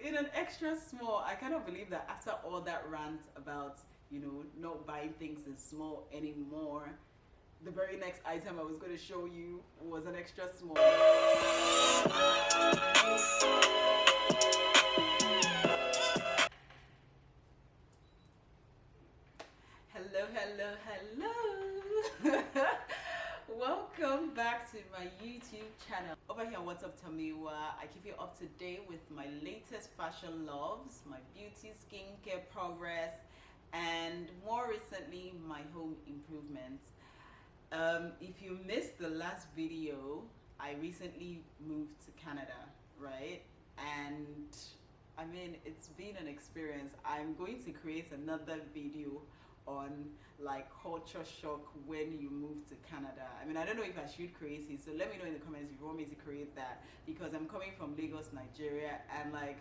in an extra small. I cannot believe that after all that rant about, not buying things in small anymore, the very next item I was going to show you was an extra small. Hello, hello, hello. Welcome back to my YouTube channel. Over here on WhatsUpTomiwa, I keep you up to date with my latest fashion loves, my beauty, skincare progress, and more recently, my home improvements. If you missed the last video, I recently moved to Canada, right? And I mean, it's been an experience. I'm going to create another video on like culture shock when you move to Canada. I mean, I don't know if I should create it, so let me know in the comments if you want me to create that, because I'm coming from Lagos, Nigeria, and like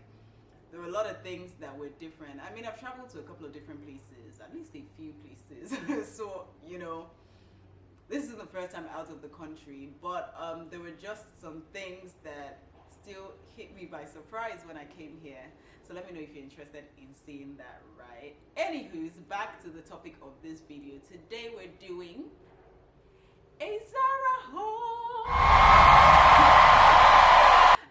there were a lot of things that were different. I mean, I've traveled to a couple of different places, at least a few places. So, this is the first time out of the country, but there were just some things that still hit me by surprise when I came here. So let me know if you're interested in seeing that, right? Anywho's, back to the topic of this video. Today we're doing a Zara haul.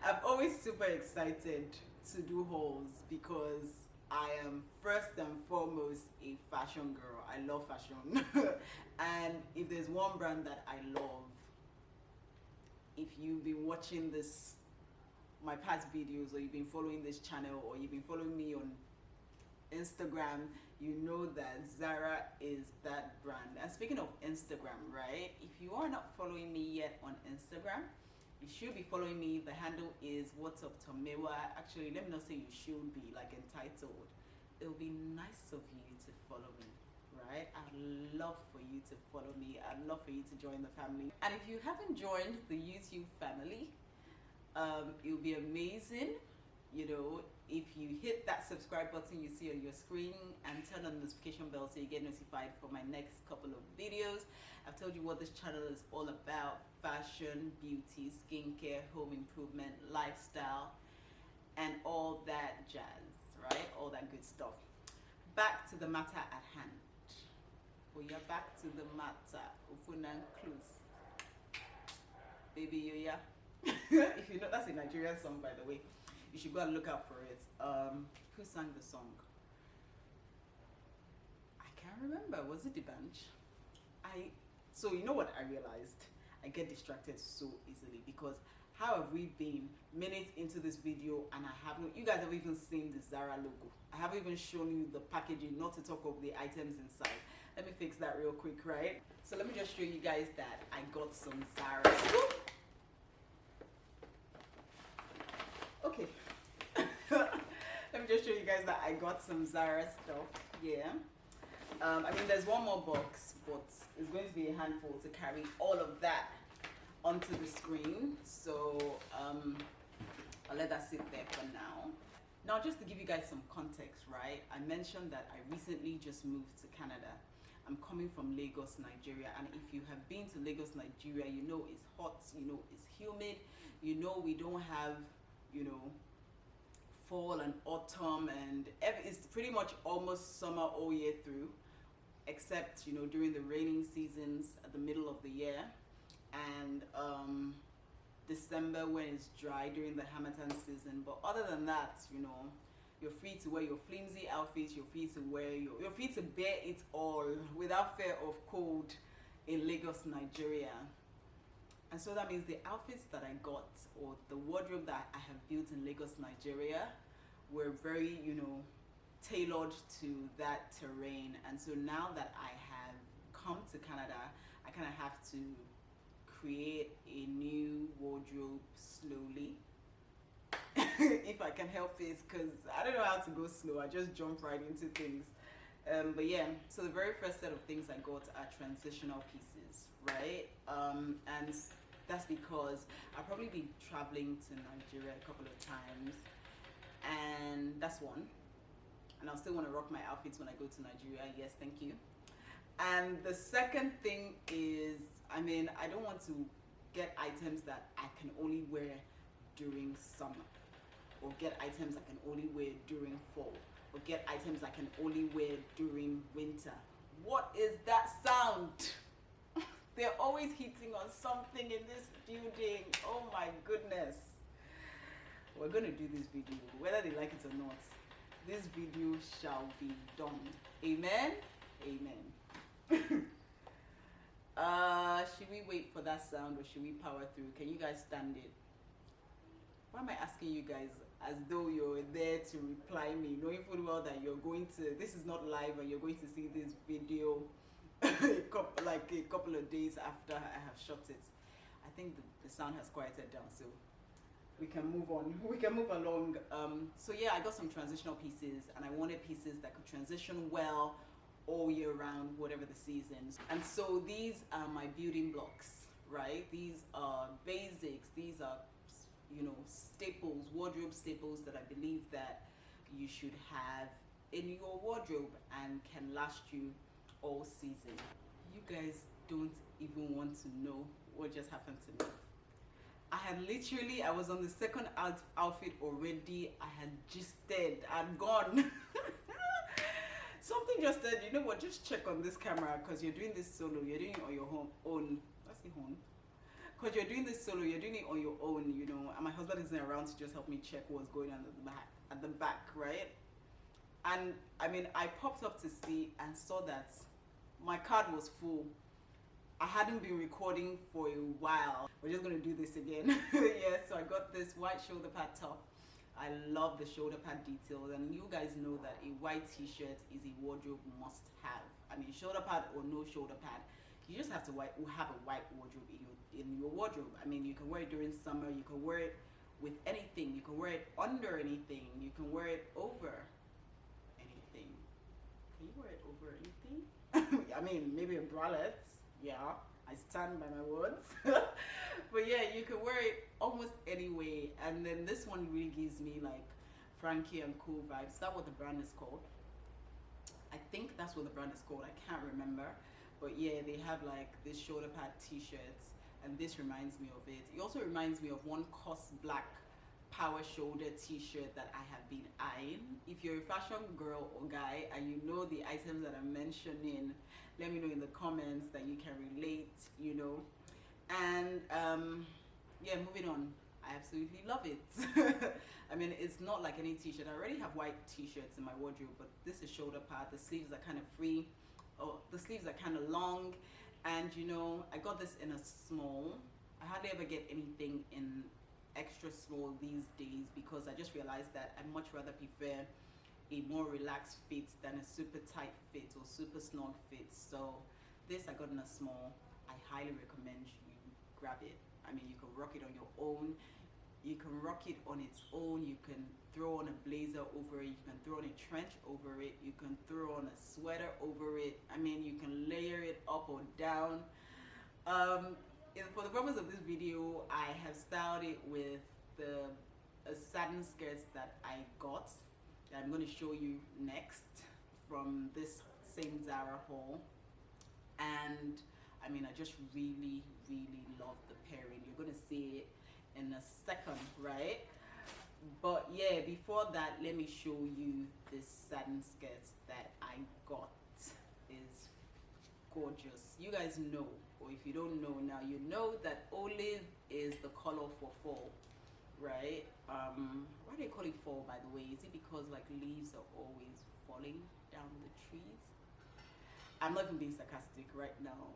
I'm always super excited to do hauls because I am first and foremost a fashion girl. I love fashion. And if there's one brand that I love, if you've been watching my past videos, or you've been following this channel, or you've been following me on Instagram, you know that Zara is that brand. And speaking of Instagram, right, if you are not following me yet on Instagram, you should be following me. The handle is WhatsUpTomiwa. Actually, let me not say you should be, like entitled. It will be nice of you to follow me, right? I'd love for you to follow me. I'd love for you to join the family. And if you haven't joined the YouTube family, it will be amazing, if you hit that subscribe button you see on your screen and turn on the notification bell so you get notified for my next couple of videos. I've told you what this channel is all about: fashion, beauty, skincare, home improvement, lifestyle, and all that jazz, right? All that good stuff. Back to the matter at hand. Oh yeah, back to the matter. Ufunan close. Baby Yoya. If you know, that's a Nigerian song, by the way. You should go and look out for it. Who sang the song? I can't remember. Was it the bunch? So you know what I realized? I get distracted so easily because how have we been minutes into this video and you guys have even seen the Zara logo. I haven't even shown you the packaging, not to talk of the items inside. Let me fix that real quick, right? So let me just show you guys that I got some Zara. Okay. Let me just show you guys that I got some Zara stuff. Yeah. I mean, there's one more box, but it's going to be a handful to carry all of that onto the screen. So I'll let that sit there for now. Now, just to give you guys some context, right? I mentioned that I recently just moved to Canada. I'm coming from Lagos, Nigeria, and if you have been to Lagos, Nigeria, you know it's hot, you know it's humid, you know we don't have fall and autumn, and it's pretty much almost summer all year through, except during the raining seasons at the middle of the year, and December when it's dry during the Hamilton season. But other than that, you're free to wear your flimsy outfits, you're free to wear you're free to bear it all without fear of cold in Lagos, Nigeria. And so that means the outfits that I got, or the wardrobe that I have built in Lagos, Nigeria, were very, tailored to that terrain. And so now that I have come to Canada, I kind of have to create a new wardrobe slowly. If I can help it, because I don't know how to go slow. I just jump right into things. But yeah, so the very first set of things I got are transitional pieces, right? And that's because I'll probably be traveling to Nigeria a couple of times, and that's one. And I'll still want to rock my outfits when I go to Nigeria. Yes, thank you. And the second thing is, I mean, I don't want to get items that I can only wear during summer. or get items I can only wear during fall, or get items I can only wear during winter. What is that sound? They're always hitting on something in this building. Oh my goodness. We're going to do this video, whether they like it or not. This video shall be done. Amen? Amen. Should we wait for that sound or should we power through? Can you guys stand it? Why am I asking you guys as though you're there to reply me, knowing full well that you're going to, this is not live and you're going to see this video a couple of days after I have shot it. I think the sound has quieted down, so we can move on. We can move along. So yeah, I got some transitional pieces and I wanted pieces that could transition well all year round, whatever the seasons. And so these are my building blocks, right? These are basics. These are, you know, staples, wardrobe staples that I believe that you should have in your wardrobe and can last you all season. You guys don't even want to know what just happened to me. I was on the second outfit already. I had gisted and gone. Something just said, you know what, just check on this camera because you're doing this solo, you're doing it on your own. That's the horn. Because you're doing this solo, you're doing it on your own, you know, and my husband isn't around to just help me check what's going on at the back, right? And I mean, I popped up to see and saw that my card was full. I hadn't been recording for a while. We're just gonna do this again. Yeah, so I got this white shoulder pad top. I love the shoulder pad details, and you guys know that a white t-shirt is a wardrobe must have. I mean, shoulder pad or no shoulder pad, you just have to have a white wardrobe in your wardrobe. I mean, you can wear it during summer, you can wear it with anything, you can wear it under anything, you can wear it over anything. Can you wear it over anything? I mean, maybe a bralette. Yeah, I stand by my words. But yeah, you can wear it almost any way. And then this one really gives me like Frankie and Cool vibes. Is that what the brand is called? I think that's what the brand is called. I can't remember. But yeah, they have like this shoulder pad t-shirts, and this reminds me of it. It also reminds me of one Cos Black power shoulder t-shirt that I have been eyeing. If you're a fashion girl or guy and you know the items that I'm mentioning, let me know in the comments that you can relate, you know. And yeah, moving on. I absolutely love it. I mean, it's not like any t-shirt. I already have white t-shirts in my wardrobe, but this is shoulder pad. The sleeves are kind of free. Oh, the sleeves are kind of long, and you know, I got this in a small. I hardly ever get anything in extra small these days because I just realized that I much rather prefer a more relaxed fit than a super tight fit or super snug fit. So this I got in a small. I highly recommend you grab it. I mean, you can rock it on your own. You can rock it on its own. You can throw on a blazer over it. You can throw on a trench over it. You can throw on a sweater over it. I mean, you can layer it up or down. For the purpose of this video, I have styled it with the satin skirts that I got, that I'm going to show you next from this same Zara haul. And I mean, I just really, really love the pairing. You're going to see it in a second, right? But yeah, before that, let me show you this satin skirt that I got. Is gorgeous. You guys know, or if you don't know now, you know that olive is the color for fall, right? Why do they call it fall, by the way? Is it because like leaves are always falling down the trees? I'm not even being sarcastic right now.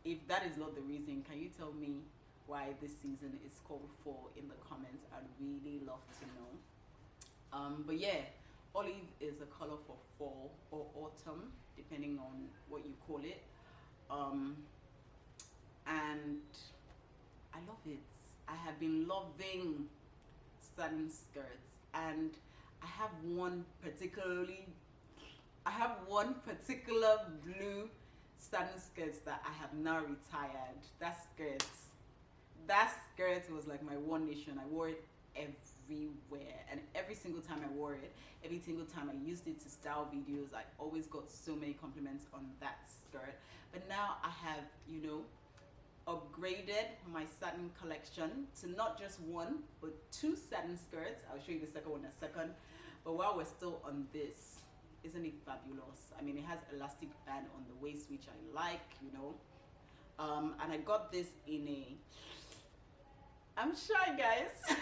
If that is not the reason, can you tell me why this season is called fall in the comments? I'd really love to know. But yeah, olive is a color for fall or autumn, depending on what you call it. And I love it. I have been loving satin skirts, and I have one particular blue satin skirts that I have now retired. That skirt was like my one nation. I wore it everywhere, and every single time I wore it, every single time I used it to style videos, I always got so many compliments on that skirt. But now I have, you know, upgraded my satin collection to not just one but two satin skirts. I'll show you the second one in a second. But while we're still on this, isn't it fabulous? I mean, it has elastic band on the waist, which I like, you know. And I got this in a, I'm shy, guys.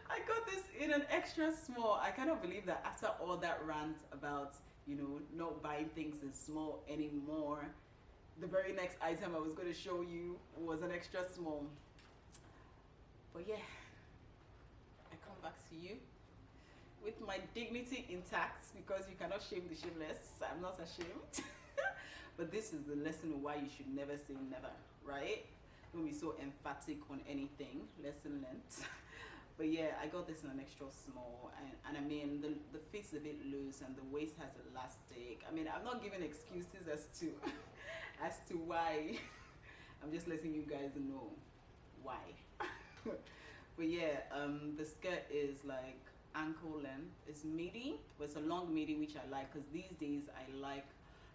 I got this in an extra small. I cannot believe that after all that rant about, you know, not buying things in small anymore, the very next item I was going to show you was an extra small. But yeah, I come back to you with my dignity intact, because you cannot shame the shameless. I'm not ashamed. But this is the lesson of why you should never say never, right? Don't be so emphatic on anything. Lesson learned. But yeah, I got this in an extra small, and I mean the fit's a bit loose and the waist has elastic. I mean, I'm not giving excuses as to as to why. I'm just letting you guys know why. But yeah, the skirt is like ankle length. It's midi, but it's a long midi, which I like, because these days I like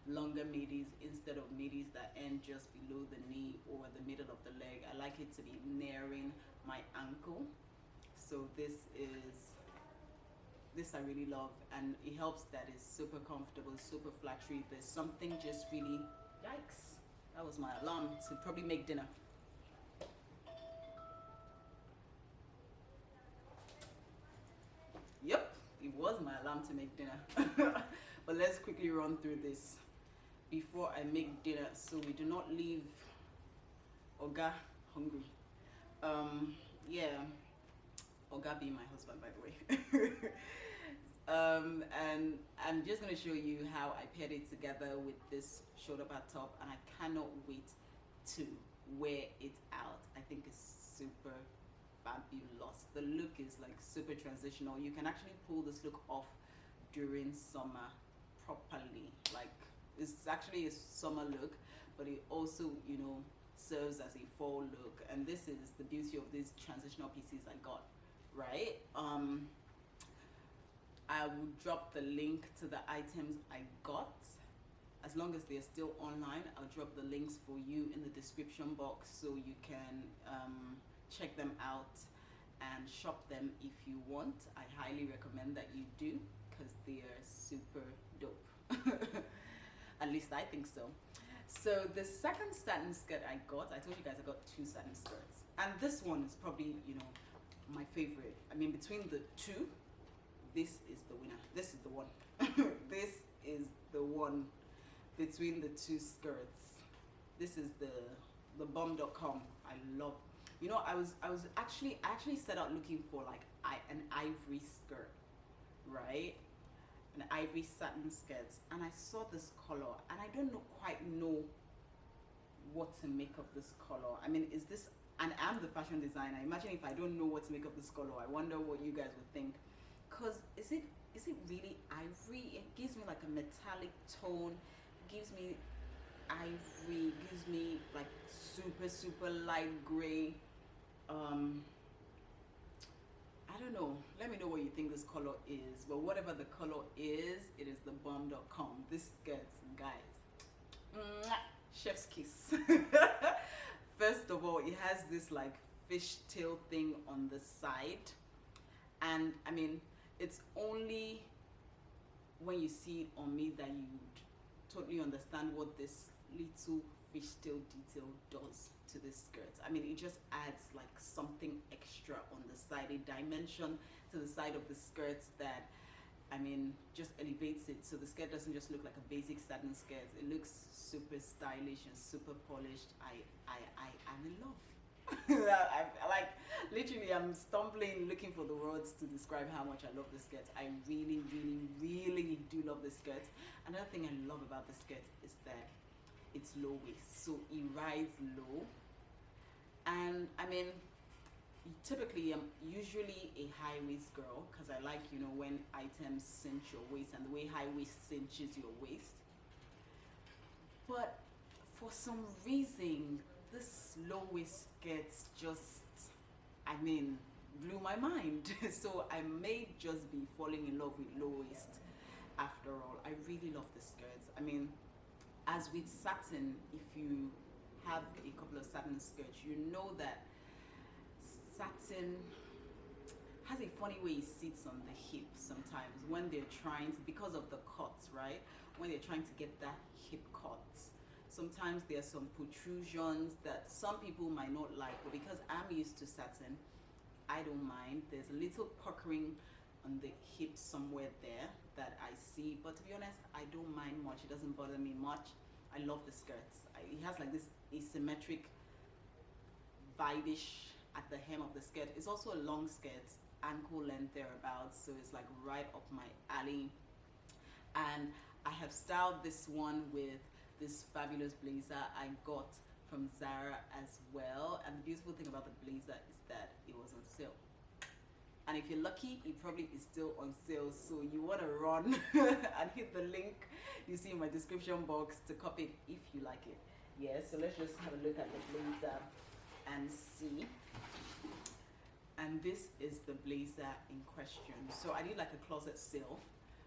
longer midis instead of midis that end just below the knee or the middle of the leg. I like it to be nearing my ankle. So this I really love, and it helps that it's super comfortable, super flattery. There's something just really, yikes, that was my alarm to probably make dinner. Yep, it was my alarm to make dinner. But let's quickly run through this before I make dinner, so we do not leave Oga hungry. Yeah, Oga being my husband, by the way. And I'm just going to show you how I paired it together with this shoulder pad top, and I cannot wait to wear it out. I think it's super fabulous. The look is like super transitional. You can actually pull this look off during summer properly. Like, it's actually a summer look, but it also, you know, serves as a fall look. And this is the beauty of these transitional pieces I got, right? I will drop the link to the items I got. As long as they're still online, I'll drop the links for you in the description box, so you can check them out and shop them if you want. I highly recommend that you do, because they are super dope. At least I think so. So the second satin skirt I got, I told you guys I got two satin skirts, and this one is probably, you know, my favorite. I mean, between the two, this is the winner. This is the one. This is the one between the two skirts. This is the bum.com. I love. You know, I actually set out looking for like an ivory skirt, right? An ivory satin skirt, and I saw this color, and I don't quite know what to make of this color. I mean, is this, and I'm the fashion designer. Imagine if I don't know what to make of this color. I wonder what you guys would think. Cause is it really ivory? It gives me like a metallic tone. It gives me ivory. It gives me like super light gray. I don't know. Let me know what you think this color is. But whatever the color is, it is the bum.com. This skirt, guys, chef's kiss. First of all, it has this like fishtail thing on the side, and I mean, it's only when you see it on me that you would totally understand what this little fishtail detail does to this skirt. I mean, it just adds like something extra on the side, a dimension to the side of the skirt that, I mean, just elevates it. So the skirt doesn't just look like a basic satin skirt. It looks super stylish and super polished. I'm in love. I like, literally, I'm stumbling looking for the words to describe how much I love this skirt. I really do love this skirt. Another thing I love about the skirt is that it's low waist, so it rides low. And I mean, typically I'm usually a high waist girl, because I like, you know, when items cinch your waist, and the way high waist cinches your waist. But for some reason, this low waist skirt just, I mean, blew my mind. So I may just be falling in love with low waist after all. I really love the skirts. I mean, as with satin, if you have a couple of satin skirts, you know that satin has a funny way it sits on the hip sometimes when they're trying to, because of the cuts, right? When they're trying to get that hip cut. Sometimes there are some protrusions that some people might not like, but because I'm used to satin, I don't mind. There's a little puckering on the hip somewhere there that I see, but to be honest, I don't mind much. It doesn't bother me much. I love the skirts. It has like this asymmetric vibe-ish at the hem of the skirt. It's also a long skirt, ankle length thereabouts, so it's like right up my alley. And I have styled this one with this fabulous blazer I got from Zara as well. And the beautiful thing about the blazer is that it was on sale. And if you're lucky, it probably is still on sale. So you want to run and hit the link you see in my description box to copy it if you like it. Yeah, so let's just have a look at the blazer and see. And this is the blazer in question. So I did like a closet sale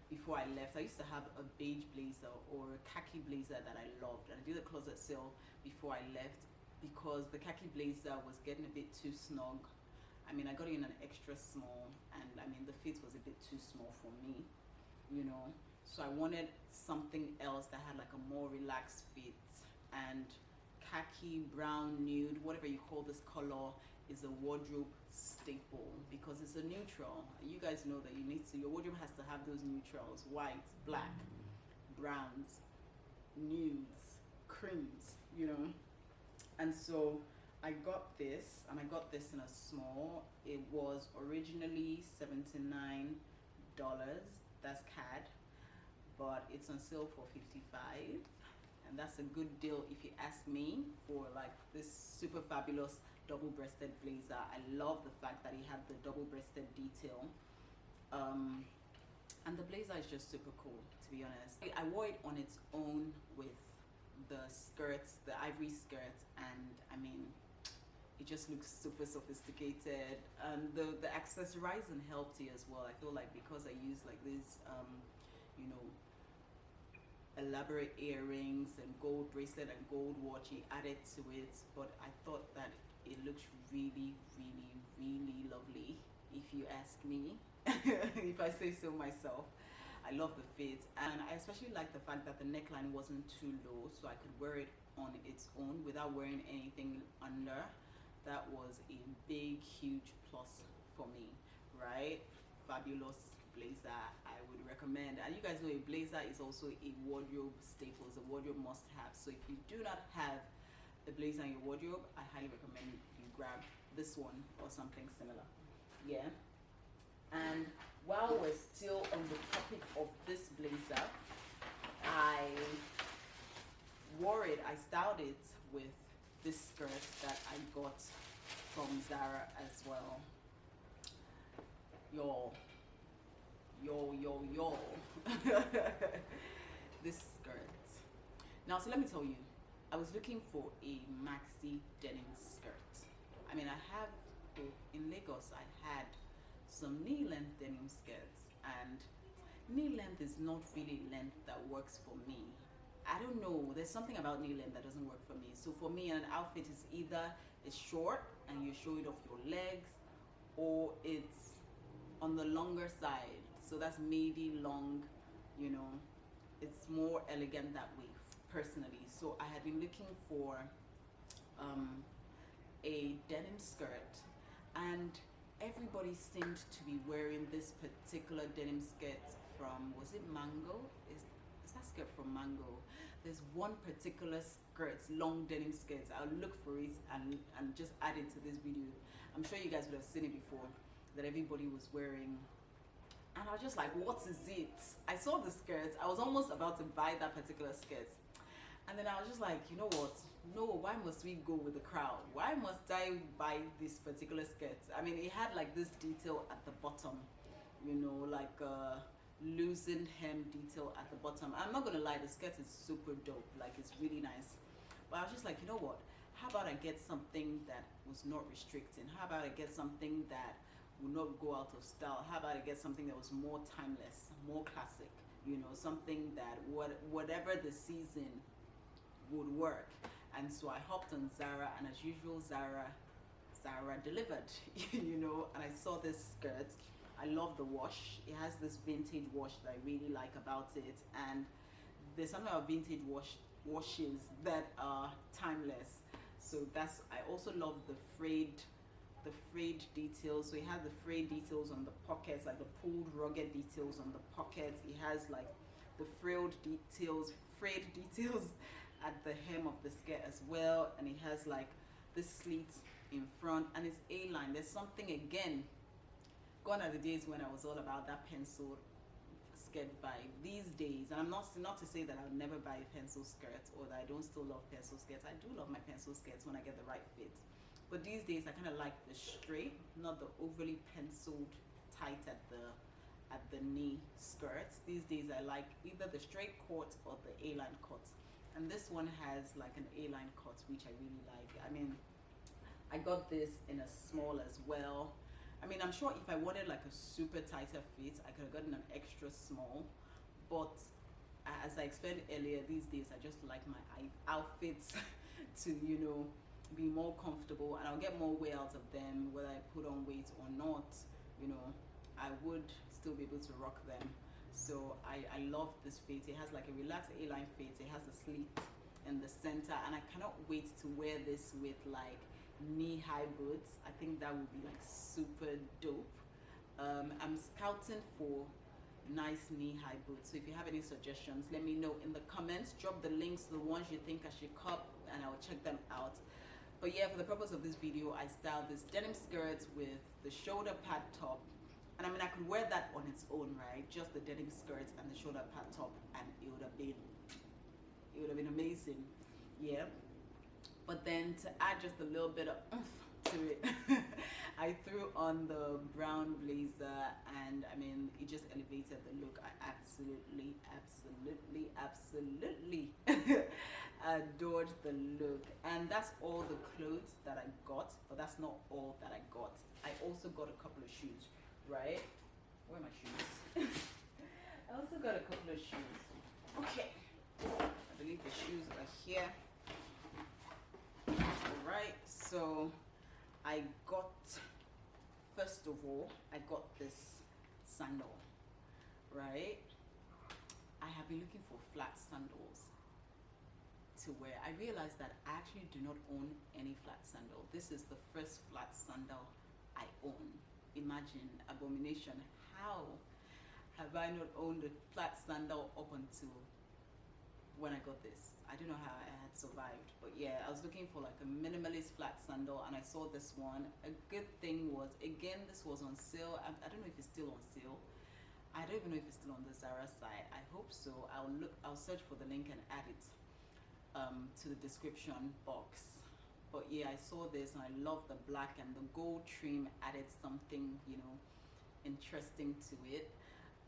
before I left. I used to have a beige blazer or a khaki blazer that I loved, and I did a closet sale before I left because the khaki blazer was getting a bit too snug. I mean, I got it in an extra small, and I mean the fit was a bit too small for me, you know, so I wanted something else that had like a more relaxed fit. And khaki, brown, nude, whatever you call this color, is a wardrobe staple because it's a neutral. You guys know that you need to, your wardrobe has to have those neutrals: white, black, browns, nudes, creams, you know. And so I got this, and I got this in a small. It was originally $79, that's CAD, but it's on sale for $55. And that's a good deal if you ask me, for like this super fabulous double-breasted blazer. I love the fact that it had the double-breasted detail, and the blazer is just super cool, to be honest. I wore it on its own with the skirts, the ivory skirt, and I mean, it just looks super sophisticated. And the accessorizing helped it as well. I feel like because I use like this you know, elaborate earrings and gold bracelet and gold watch, it added to it. But I thought that it looked really, really, really lovely, if you ask me. If I say so myself. I love the fit, and I especially like the fact that the neckline wasn't too low, so I could wear it on its own without wearing anything under. That was a big, huge plus for me, right? Fabulous blazer. I would recommend. And you guys know a blazer is also a wardrobe staple, it's a wardrobe must-have. So if you do not have a blazer in your wardrobe, I highly recommend you grab this one or something similar. Yeah. And while we're still on the topic of this blazer, I wore it, I styled it with this skirt that I got from Zara as well. Yo. This skirt. Now, so let me tell you, I was looking for a maxi denim skirt. I mean, in Lagos, I had some knee-length denim skirts, and knee length is not really length that works for me. I don't know, there's something about knee length that doesn't work for me. So for me, an outfit is either it's short and you show it off your legs, or it's on the longer side, so that's maybe long, you know. It's more elegant that way, personally. So I had been looking for a denim skirt, and everybody seemed to be wearing this particular denim skirt from, was it Mango? Is that skirt from Mango? There's one particular skirt, long denim skirt. I'll look for it and just add it to this video. I'm sure you guys would have seen it before, that everybody was wearing. And I was just like, what is it? I saw the skirt. I was almost about to buy that particular skirt. And then I was just like, you know what? No, why must we go with the crowd? Why must I buy this particular skirt? I mean, it had like this detail at the bottom, you know, like a loosened hem detail at the bottom. I'm not gonna lie, the skirt is super dope. Like, it's really nice. But I was just like, you know what? How about I get something that was not restricting? How about I get something that will not go out of style? How about I get something that was more timeless, more classic? You know, something that whatever the season would work. And so I hopped on Zara, and as usual, Zara delivered, you know. And I saw this skirt. I love the wash. It has this vintage wash that I really like about it, and there's something about vintage washes that are timeless. So that's, I also love the frayed details. So it has the frayed details on the pockets, like the pulled rugged details on the pockets. It has like the frayed details at the hem of the skirt as well, and it has like this slit in front, and it's A-line. There's something, again, gone are the days when I was all about that pencil skirt vibe. These days, and I'm not to say that I'll never buy a pencil skirt or that I don't still love pencil skirts. I do love my pencil skirts when I get the right fit. But these days I kind of like the straight, not the overly penciled tight at the knee skirts. These days I like either the straight cut or the A-line cut. And this one has like an A-line cut, which I really like. I mean, I got this in a small as well. I mean, I'm sure if I wanted like a super tighter fit, I could have gotten an extra small. But as I explained earlier, these days I just like my outfits to, you know, be more comfortable, and I'll get more wear out of them whether I put on weight or not. You know, I would still be able to rock them. So I love this fit. It has like a relaxed A-line fit. It has a slit in the center, and I cannot wait to wear this with like knee-high boots. I think that would be like super dope. I'm scouting for nice knee-high boots, so if you have any suggestions, let me know in the comments. Drop the links to the ones you think I should cop, and I will check them out. But yeah, for the purpose of this video, I styled this denim skirt with the shoulder pad top. And I mean, I could wear that on its own, right? Just the denim skirt and the shoulder pad top, and it would have been amazing. Yeah. But then to add just a little bit of oomph to it, I threw on the brown blazer, and I mean, it just elevated the look. I absolutely adored the look. And that's all the clothes that I got, but that's not all that I got. I also got a couple of shoes, right? Where are my shoes? I also got a couple of shoes. Okay, I believe the shoes are here. Alright, so I got, first of all, I got this sandal, right? I have been looking for flat sandals to wear. I realized that I actually do not own any flat sandal. This is the first flat sandal I own. Imagine, abomination. How have I not owned a flat sandal up until when I got this? I don't know how I had survived, but yeah, I was looking for like a minimalist flat sandal, and I saw this one. A good thing was, again, this was on sale. I don't know if it's still on sale. I don't even know if it's still on the Zara side. I hope so. I'll search for the link and add it to the description box. But yeah, I saw this and I love the black, and the gold trim added something, you know, interesting to it.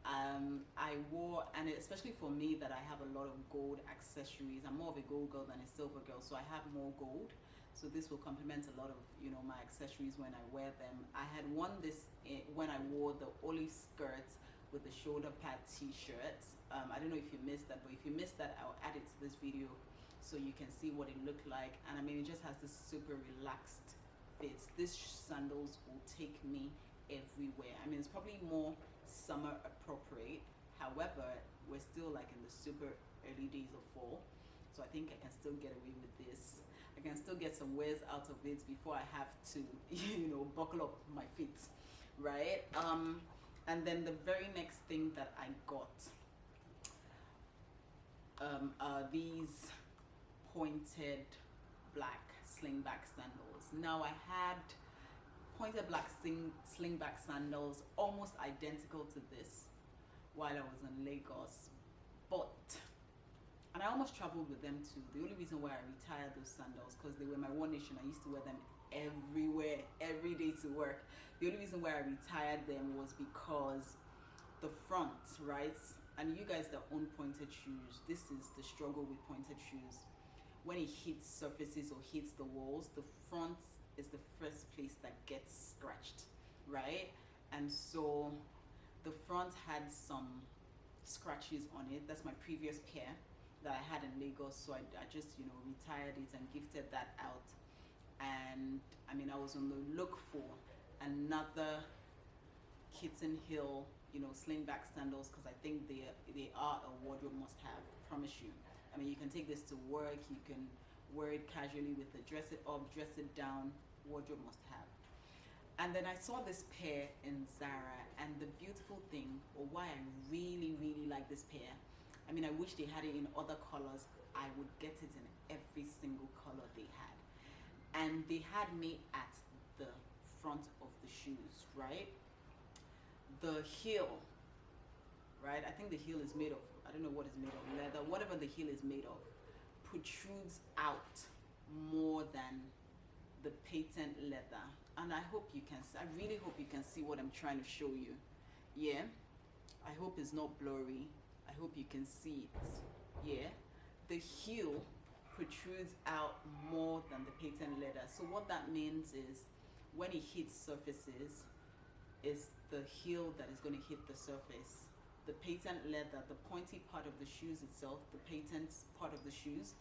I wore, and especially for me that I have a lot of gold accessories, I'm more of a gold girl than a silver girl, so I have more gold, so this will complement a lot of, you know, my accessories when I wear them. I had worn this when I wore the olive skirt with the shoulder pad t-shirt. I don't know if you missed that, but if you missed that, I'll add it to this video so you can see what it looked like. And I mean, it just has this super relaxed fit. This sandals will take me everywhere. I mean, it's probably more summer appropriate, however, we're still like in the super early days of fall, so I think I can still get away with this. I can still get some wears out of it before I have to, you know, buckle up my feet, right? And then the very next thing that I got are these pointed black slingback sandals. Now, I had pointed black slingback sandals almost identical to this while I was in Lagos, and I almost traveled with them too. The only reason why I retired those sandals, because they were my One Nation. I used to wear them everywhere, every day to work. The only reason why I retired them was because the front, right? And you guys that own pointed shoes, this is the struggle with pointed shoes. When it hits surfaces or hits the walls, the front is the first place that gets scratched, right? And so the front had some scratches on it. That's my previous pair, that I had in Lagos, so I just, you know, retired it and gifted that out. And I mean, I was on the look for another Kitten Hill, you know, slingback sandals, because I think they are a wardrobe must have. Promise you. I mean, you can take this to work, you can wear it casually with the dress it up, dress it down, wardrobe must have. And then I saw this pair in Zara, and the beautiful thing, or why I really like this pair, I mean, I wish they had it in other colors. I would get it in every single color they had. And they had me at the front of the shoes, right? The heel, right? I think the heel is made of, I don't know what is made of, leather, whatever the heel is made of, protrudes out more than the patent leather. And I hope you can, I really hope you can see what I'm trying to show you. Yeah, I hope it's not blurry. I hope you can see it. Yeah, the heel protrudes out more than the patent leather. So what that means is when it hits surfaces, it's the heel that is going to hit the surface. The patent leather, the pointy part of the shoes itself, the patent part of the shoes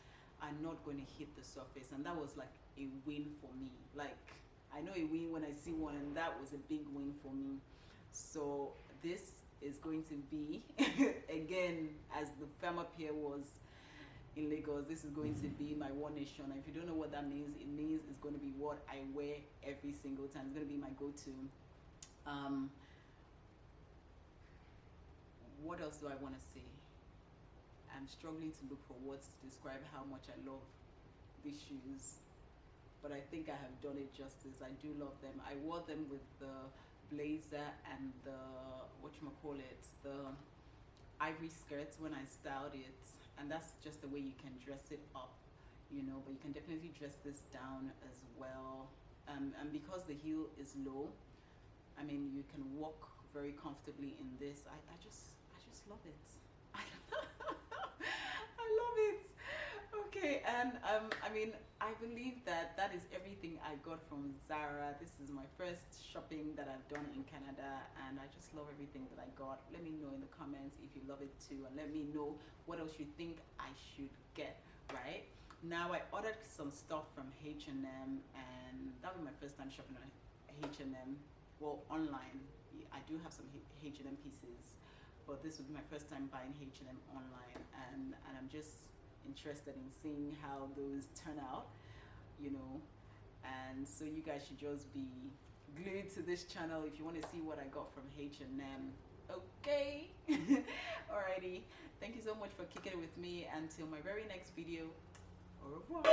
are not going to hit the surface. And that was like a win for me. Like, I know a win when I see one, and that was a big win for me. So this is going to be, again, as the Fama pair was in Lagos, this is going to be my One Nation. And if you don't know what that means, it means it's going to be what I wear every single time. It's going to be my go-to. What else do I want to say? I'm struggling to look for words to describe how much I love these shoes, but I think I have done it justice. I do love them. I wore them with the blazer and the, whatchamacallit, the ivory skirts when I styled it, and that's just the way you can dress it up, you know, but you can definitely dress this down as well. And because the heel is low, I mean, you can walk very comfortably in this. I just love it. I love it. Okay, and I mean, I believe that is everything I got from Zara. This is my first shopping that I've done in Canada, and I just love everything that I got. Let me know in the comments if you love it too, and let me know what else you think I should get. Right now, I ordered some stuff from H&M, and that was my first time shopping on H&M. Well, online. I do have some H&M pieces, but this would be my first time buying H&M online, and I'm just interested in seeing how those turn out, you know. And so you guys should just be glued to this channel if you want to see what I got from H&M. Okay. Alrighty, thank you so much for kicking it with me. Until my very next video, au revoir.